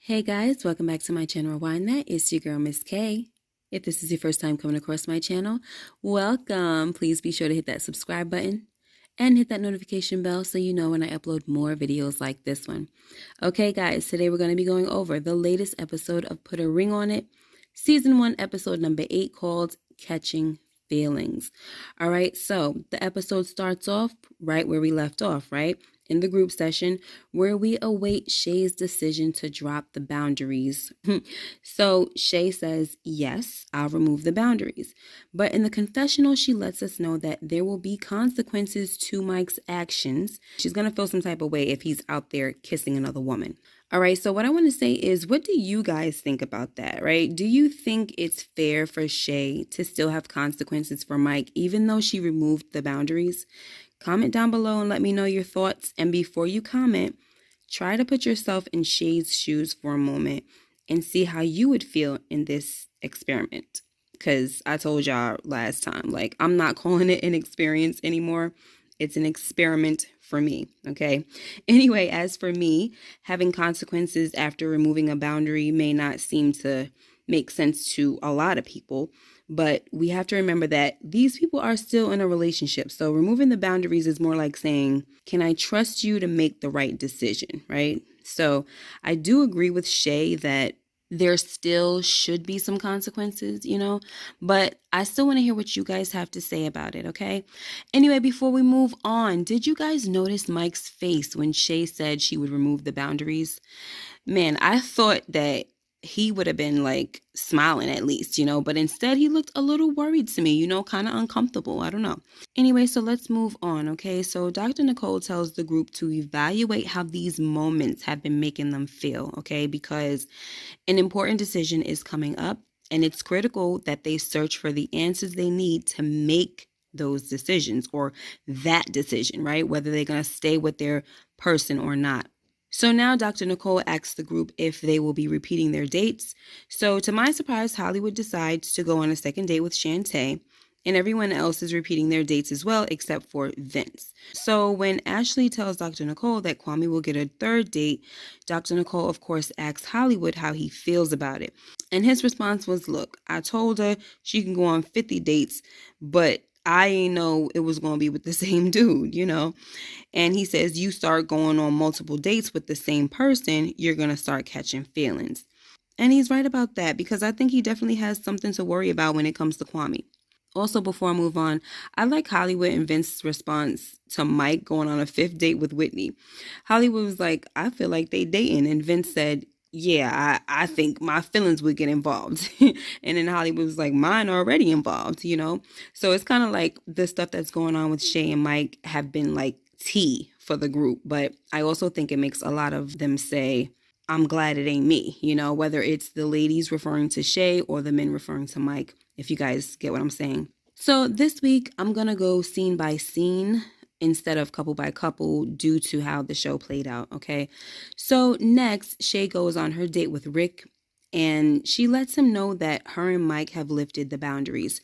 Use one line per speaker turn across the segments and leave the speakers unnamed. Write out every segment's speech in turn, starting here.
Hey guys, welcome back to my channel. Rewind That. It's your girl, Miss K. If this is your first time coming across my channel, welcome. Please be sure to hit that subscribe button and hit that notification bell so you know when I upload more videos like this one. Okay guys, today we're going to be going over the latest episode of Put a Ring on It, Season 1, Episode number 8, called Catching Feelings. All right, so the episode starts off right where we left off, right? In the group session where we await Shay's decision to drop the boundaries. So Shay says, yes, I'll remove the boundaries. But in the confessional, she lets us know that there will be consequences to Mike's actions. She's going to feel some type of way if he's out there kissing another woman. All right, so what I want to say is, what do you guys think about that, right? Do you think it's fair for Shay to still have consequences for Mike, even though she removed the boundaries? Comment down below and let me know your thoughts. And before you comment, try to put yourself in Shay's shoes for a moment and see how you would feel in this experiment. Because I told y'all last time, like, I'm not calling it an experience anymore. It's an experiment for me, okay? Anyway, as for me, having consequences after removing a boundary may not seem to make sense to a lot of people, but we have to remember that these people are still in a relationship. So removing the boundaries is more like saying, can I trust you to make the right decision, right? So I do agree with Shay that there still should be some consequences, but I still want to hear what you guys have to say about it, okay? Anyway, before we move on, did you guys notice Mike's face when Shay said she would remove the boundaries? Man, I thought that he would have been like smiling at least, but instead he looked a little worried to me, kind of uncomfortable. I don't know. Anyway, so let's move on, okay? So Dr. Nicole tells the group to evaluate how these moments have been making them feel, okay? Because an important decision is coming up, and it's critical that they search for the answers they need to make those decisions, or that decision, right? Whether they're going to stay with their person or not. So now Dr. Nicole asks the group if they will be repeating their dates. So to my surprise, Hollywood decides to go on a second date with Shantae, and everyone else is repeating their dates as well, except for Vince. So when Ashley tells Dr. Nicole that Kwame will get a third date, Dr. Nicole, of course, asks Hollywood how he feels about it. And his response was, look, I told her she can go on 50 dates, but I ain't know it was going to be with the same dude, And he says, you start going on multiple dates with the same person, you're going to start catching feelings. And he's right about that, because I think he definitely has something to worry about when it comes to Kwame. Also, before I move on, I like Hollywood and Vince's response to Mike going on a 5th date with Whitney. Hollywood was like, I feel like they dating. And Vince said, yeah, I think my feelings would get involved. And then Hollywood was like, mine are already involved, So it's kind of like the stuff that's going on with Shay and Mike have been like tea for the group. But I also think it makes a lot of them say, I'm glad it ain't me, whether it's the ladies referring to Shay or the men referring to Mike, if you guys get what I'm saying. So this week, I'm going to go scene by scene instead of couple by couple due to how the show played out, okay? So next, Shay goes on her date with Rick, and she lets him know that her and Mike have lifted the boundaries.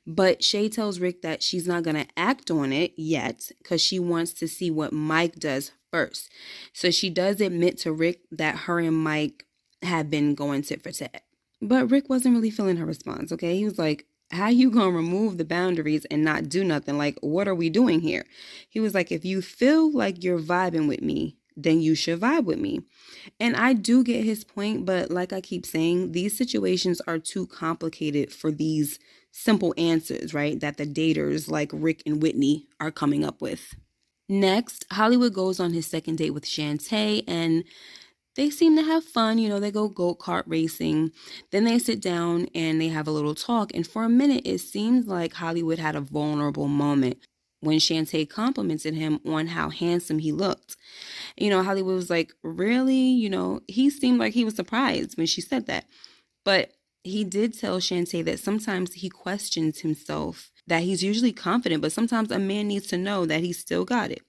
But Shay tells Rick that she's not going to act on it yet because she wants to see what Mike does first. So she does admit to Rick that her and Mike have been going tit for tat. But Rick wasn't really feeling her response, okay? He was like, how you gonna remove the boundaries and not do nothing? Like, what are we doing here? He was like, if you feel like you're vibing with me, then you should vibe with me. And I do get his point, but like I keep saying, these situations are too complicated for these simple answers, right? That the daters like Rick and Whitney are coming up with. Next, Hollywood goes on his second date with Shantae, and they seem to have fun. They go go-kart racing. Then they sit down and they have a little talk. And for a minute, it seems like Hollywood had a vulnerable moment when Shantae complimented him on how handsome he looked. Hollywood was like, really? He seemed like he was surprised when she said that. But he did tell Shantae that sometimes he questions himself, that he's usually confident, but sometimes a man needs to know that he's still got it.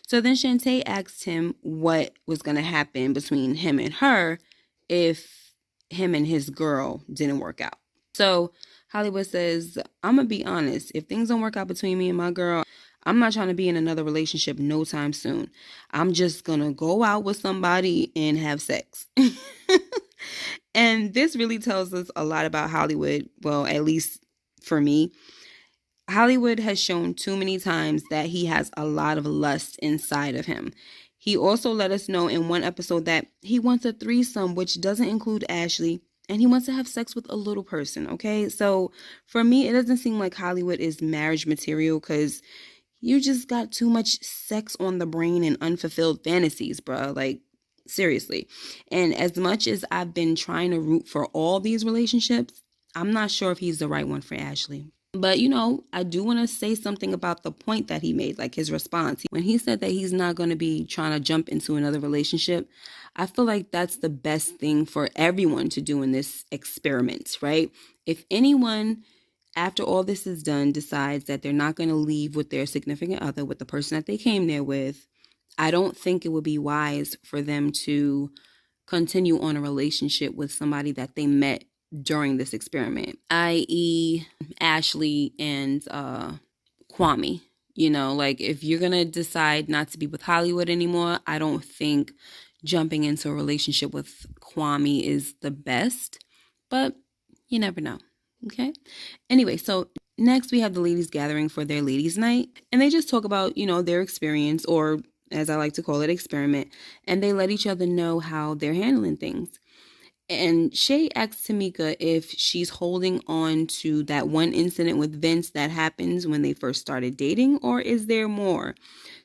So then Shantae asked him what was going to happen between him and her if him and his girl didn't work out. So Hollywood says, I'm going to be honest. If things don't work out between me and my girl, I'm not trying to be in another relationship no time soon. I'm just going to go out with somebody and have sex. And this really tells us a lot about Hollywood. Well, at least for me. Hollywood has shown too many times that he has a lot of lust inside of him. He also let us know in one episode that he wants a threesome, which doesn't include Ashley, and he wants to have sex with a little person, okay? So for me, it doesn't seem like Hollywood is marriage material because you just got too much sex on the brain and unfulfilled fantasies, bro. Like, seriously. And as much as I've been trying to root for all these relationships, I'm not sure if he's the right one for Ashley. But, I do want to say something about the point that he made, like his response. When he said that he's not going to be trying to jump into another relationship, I feel like that's the best thing for everyone to do in this experiment, right? If anyone, after all this is done, decides that they're not going to leave with their significant other, with the person that they came there with, I don't think it would be wise for them to continue on a relationship with somebody that they met during this experiment, i.e. Ashley and Kwame. Like if you're going to decide not to be with Hollywood anymore, I don't think jumping into a relationship with Kwame is the best, but you never know. Okay. Anyway, so next we have the ladies gathering for their ladies' night, and they just talk about, their experience, or as I like to call it, experiment, and they let each other know how they're handling things. And Shay asks Tamika if she's holding on to that one incident with Vince that happens when they first started dating, or is there more?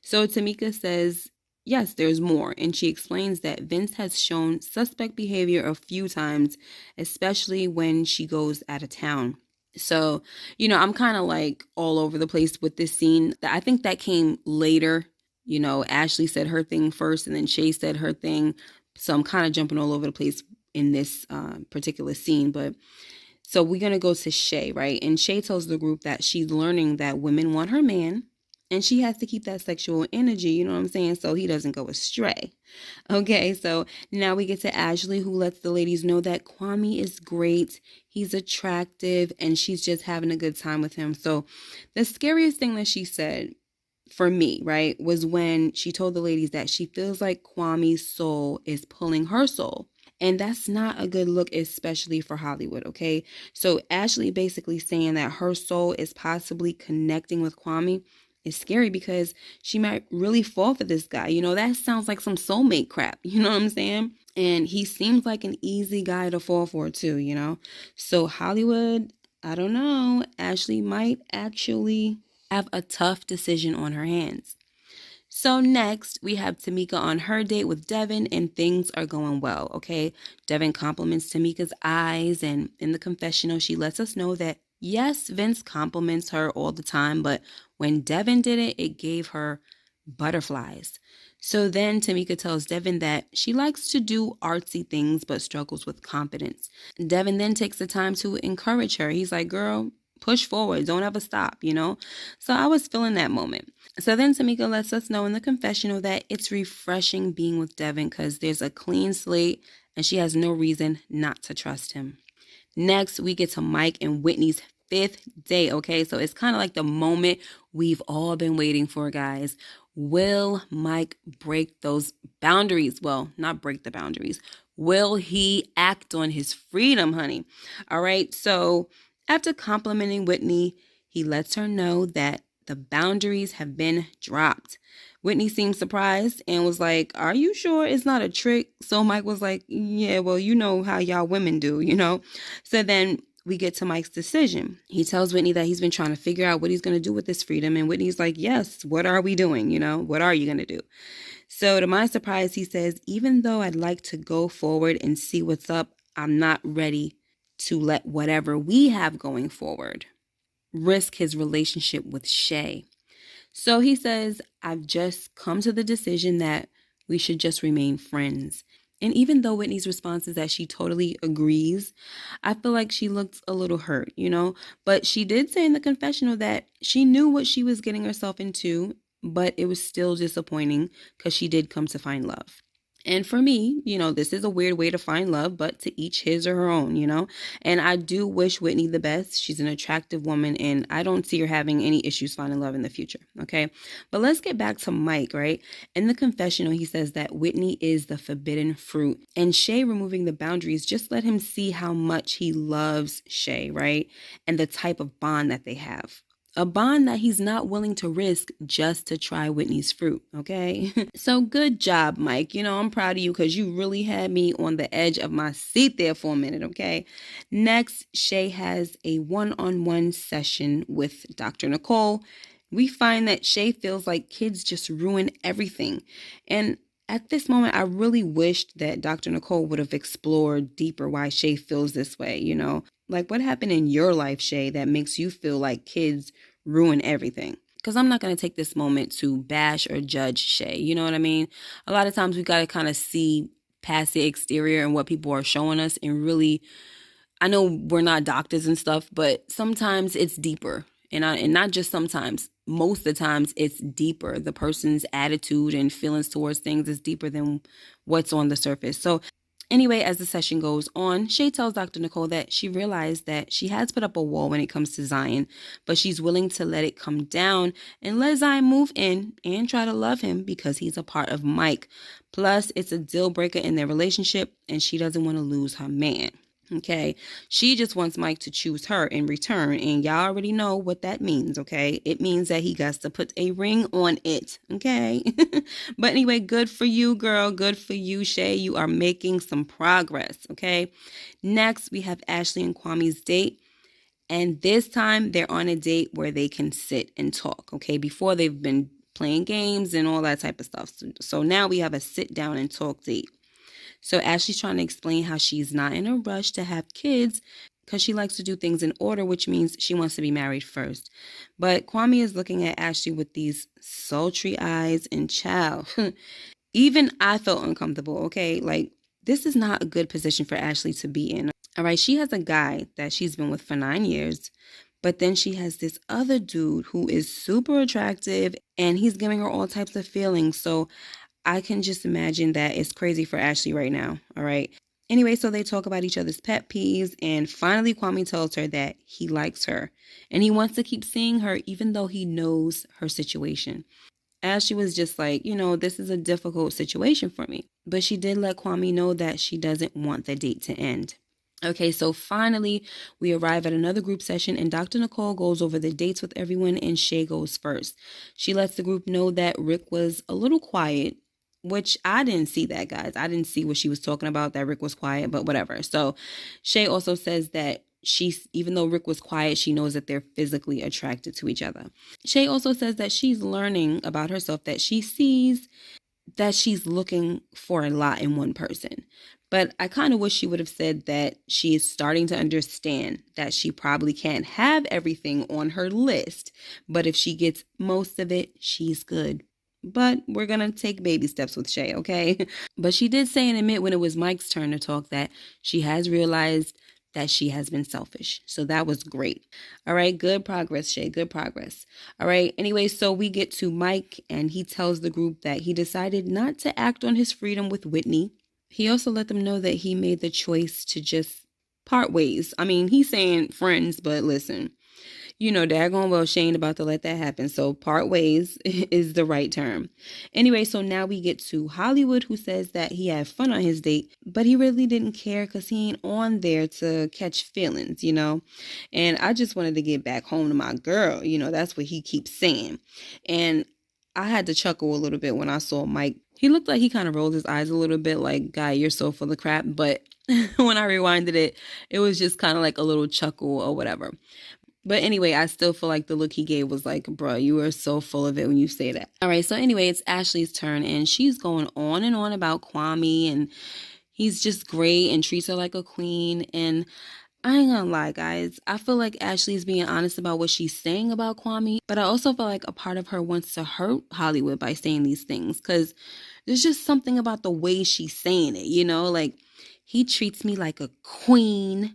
So Tamika says, yes, there's more. And she explains that Vince has shown suspect behavior a few times, especially when she goes out of town. So, I'm kind of like all over the place with this scene. I think that came later. Ashley said her thing first and then Shay said her thing. So I'm kind of jumping all over the place in this particular scene. But so we're going to go to Shay, right? And Shay tells the group that she's learning that women want her man and she has to keep that sexual energy, you know what I'm saying? So he doesn't go astray. Okay, so now we get to Ashley, who lets the ladies know that Kwame is great. He's attractive and she's just having a good time with him. So the scariest thing that she said for me, right, was when she told the ladies that she feels like Kwame's soul is pulling her soul. And that's not a good look, especially for Hollywood, okay? So Ashley basically saying that her soul is possibly connecting with Kwame is scary because she might really fall for this guy. That sounds like some soulmate crap, you know what I'm saying? And he seems like an easy guy to fall for too. So Hollywood, I don't know, Ashley might actually have a tough decision on her hands. So next, we have Tamika on her date with Devin, and things are going well, okay? Devin compliments Tamika's eyes, and in the confessional, she lets us know that, yes, Vince compliments her all the time, but when Devin did it, it gave her butterflies. So then Tamika tells Devin that she likes to do artsy things, but struggles with confidence. Devin then takes the time to encourage her. He's like, girl, push forward. Don't ever stop, So I was feeling that moment. So then Tamika lets us know in the confessional that it's refreshing being with Devin because there's a clean slate and she has no reason not to trust him. Next, we get to Mike and Whitney's 5th day, okay? So it's kind of like the moment we've all been waiting for, guys. Will Mike break those boundaries? Well, not break the boundaries. Will he act on his freedom, honey? All right, so after complimenting Whitney, he lets her know that the boundaries have been dropped. Whitney seemed surprised and was like, are you sure it's not a trick? So Mike was like, yeah, well, you know how y'all women do, So then we get to Mike's decision. He tells Whitney that he's been trying to figure out what he's going to do with this freedom. And Whitney's like, yes, what are we doing? What are you going to do? So to my surprise, he says, even though I'd like to go forward and see what's up, I'm not ready to let whatever we have going forward risk his relationship with Shay. So he says, I've just come to the decision that we should just remain friends. And even though Whitney's response is that she totally agrees, I feel like she looked a little hurt, But she did say in the confessional that she knew what she was getting herself into, but it was still disappointing because she did come to find love. And for me, this is a weird way to find love, but to each his or her own. And I do wish Whitney the best. She's an attractive woman, and I don't see her having any issues finding love in the future. Okay. But let's get back to Mike, right? In the confessional, he says that Whitney is the forbidden fruit. And Shay removing the boundaries just let him see how much he loves Shay, right? And the type of bond that they have. A bond that he's not willing to risk just to try Whitney's fruit, okay? So good job, Mike. I'm proud of you because you really had me on the edge of my seat there for a minute, okay? Next, Shay has a one-on-one session with Dr. Nicole. We find that Shay feels like kids just ruin everything. And at this moment, I really wished that Dr. Nicole would have explored deeper why Shay feels this way, Like, what happened in your life, Shay, that makes you feel like kids ruin everything? Because I'm not going to take this moment to bash or judge Shay. You know what I mean? A lot of times we got to kind of see past the exterior and what people are showing us. And really, I know we're not doctors and stuff, but sometimes it's deeper. And not just sometimes. Most of the times it's deeper. The person's attitude and feelings towards things is deeper than what's on the surface. So anyway, as the session goes on, Shay tells Dr. Nicole that she realized that she has put up a wall when it comes to Zion, but she's willing to let it come down and let Zion move in and try to love him because he's a part of Mike. Plus, it's a deal breaker in their relationship and she doesn't want to lose her man. Okay, she just wants Mike to choose her in return, and y'all already know what that means. Okay, it means that he got to put a ring on it. Okay, but anyway, good for you, girl. Good for you, Shay. You are making some progress. Okay, next we have Ashley and Kwami's date, and this time they're on a date where they can sit and talk. Okay, before they've been playing games and all that type of stuff. So now we have a sit down and talk date. So Ashley's trying to explain how she's not in a rush to have kids because she likes to do things in order, which means she wants to be married first. But Kwame is looking at Ashley with these sultry eyes and child. Even I felt uncomfortable, okay? Like, this is not a good position for Ashley to be in. All right, she has a guy that she's been with for 9 years. But then she has this other dude who is super attractive and he's giving her all types of feelings. So I can just imagine that it's crazy for Ashley right now, all right? Anyway, so they talk about each other's pet peeves, and finally Kwame tells her that he likes her, and he wants to keep seeing her even though he knows her situation. Ashley was just like, this is a difficult situation for me. But she did let Kwame know that she doesn't want the date to end. Okay, so finally, we arrive at another group session and Dr. Nicole goes over the dates with everyone and Shay goes first. She lets the group know that Rick was a little quiet, which I didn't see that, guys. I didn't see what she was talking about, that Rick was quiet, but whatever. So Shay also says that even though Rick was quiet, she knows that they're physically attracted to each other. Shay also says that she's learning about herself, that she sees that she's looking for a lot in one person. But I kind of wish she would have said that she is starting to understand that she probably can't have everything on her list. But if she gets most of it, she's good. But we're going to take baby steps with Shay, okay? But she did say and admit when it was Mike's turn to talk that she has realized that she has been selfish. So that was great. All right, good progress, Shay, good progress. All right, anyway, so we get to Mike and he tells the group that he decided not to act on his freedom with Whitney. He also let them know that he made the choice to just part ways. I mean, he's saying friends, but listen, daggone well, she ain't about to let that happen. So part ways is the right term. Anyway, so now we get to Hollywood, who says that he had fun on his date, but he really didn't care because he ain't on there to catch feelings, And I just wanted to get back home to my girl. That's what he keeps saying. And I had to chuckle a little bit when I saw Mike. He looked like he kind of rolled his eyes a little bit like, guy, you're so full of crap. But when I rewinded it, it was just kind of like a little chuckle or whatever. But anyway, I still feel like the look he gave was like, bruh, you are so full of it when you say that. All right, so anyway, it's Ashley's turn, and she's going on and on about Kwame, and he's just great and treats her like a queen. And I ain't gonna lie, guys. I feel like Ashley's being honest about what she's saying about Kwame, but I also feel like a part of her wants to hurt Hollywood by saying these things, because there's just something about the way she's saying it, Like, he treats me like a queen.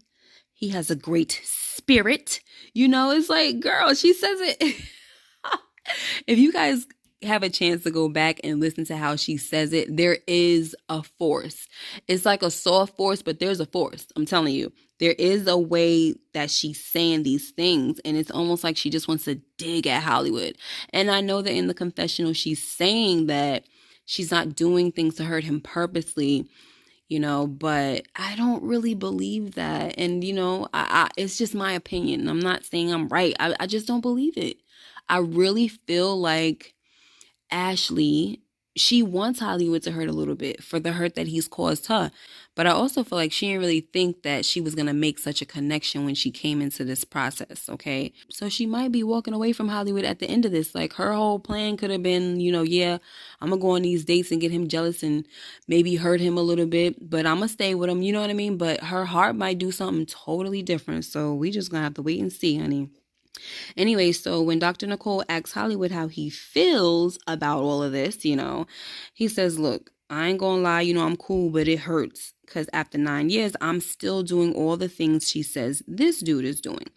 He has a great spirit. It's like, girl, she says it. If you guys have a chance to go back and listen to how she says it, there is a force. It's like a soft force, but there's a force. I'm telling you. There is a way that she's saying these things, and it's almost like she just wants to dig at Hollywood. And I know that in the confessional, she's saying that she's not doing things to hurt him purposely, but I don't really believe that. And, it's just my opinion. I'm not saying I'm right. I just don't believe it. I really feel like Ashley, she wants Hollywood to hurt a little bit for the hurt that he's caused her. But I also feel like she didn't really think that she was going to make such a connection when she came into this process, okay? So she might be walking away from Hollywood at the end of this. Like, her whole plan could have been, yeah, I'm going to go on these dates and get him jealous and maybe hurt him a little bit, but I'm going to stay with him, you know what I mean? But her heart might do something totally different. So we just going to have to wait and see, honey. Anyway, so when Dr. Nicole asks Hollywood how he feels about all of this, he says, look, I ain't gonna lie, I'm cool, but it hurts. Because after 9 years, I'm still doing all the things she says this dude is doing.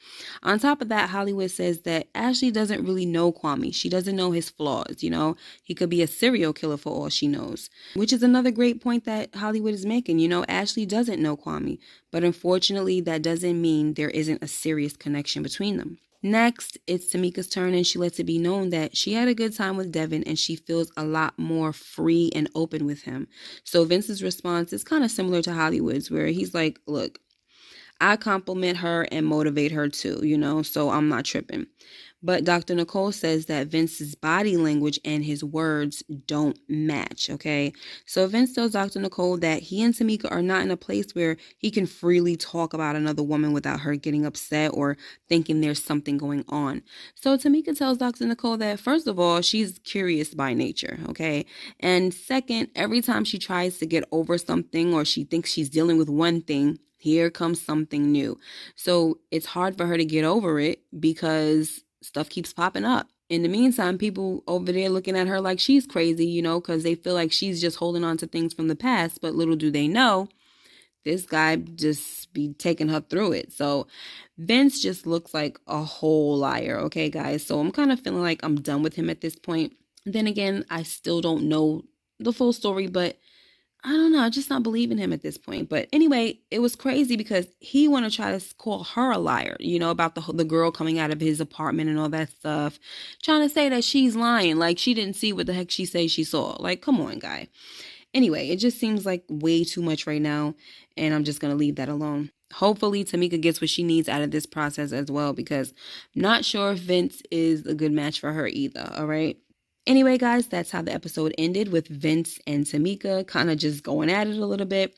On top of that, Hollywood says that Ashley doesn't really know Kwame. She doesn't know his flaws, He could be a serial killer for all she knows. Which is another great point that Hollywood is making. Ashley doesn't know Kwame. But unfortunately, that doesn't mean there isn't a serious connection between them. Next, it's Tamika's turn, and she lets it be known that she had a good time with Devin and she feels a lot more free and open with him. So Vince's response is kind of similar to Hollywood's, where he's like, look, I compliment her and motivate her too, so I'm not tripping. But Dr. Nicole says that Vince's body language and his words don't match, okay? So Vince tells Dr. Nicole that he and Tamika are not in a place where he can freely talk about another woman without her getting upset or thinking there's something going on. So Tamika tells Dr. Nicole that, first of all, she's curious by nature, okay? And second, every time she tries to get over something or she thinks she's dealing with one thing, here comes something new. So it's hard for her to get over it because stuff keeps popping up. In the meantime, people over there looking at her like she's crazy, because they feel like she's just holding on to things from the past. But little do they know, this guy just be taking her through it. So Vince just looks like a whole liar, okay, guys? So I'm kind of feeling like I'm done with him at this point. Then again, I still don't know the full story, but I don't know. I'm just not believing him at this point. But anyway, it was crazy because he want to try to call her a liar, about the girl coming out of his apartment and all that stuff. Trying to say that she's lying. Like, she didn't see what the heck she said she saw. Like, come on, guy. Anyway, it just seems like way too much right now. And I'm just going to leave that alone. Hopefully, Tamika gets what she needs out of this process as well, because I'm not sure if Vince is a good match for her either. All right. Anyway, guys, that's how the episode ended, with Vince and Tamika kind of just going at it a little bit.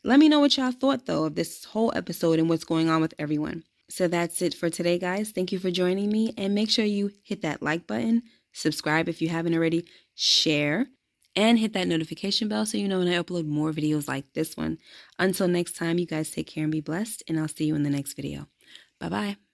Let me know what y'all thought, though, of this whole episode and what's going on with everyone. So that's it for today, guys. Thank you for joining me, and make sure you hit that like button, subscribe if you haven't already, share, and hit that notification bell so you know when I upload more videos like this one. Until next time, you guys take care and be blessed, and I'll see you in the next video. Bye-bye.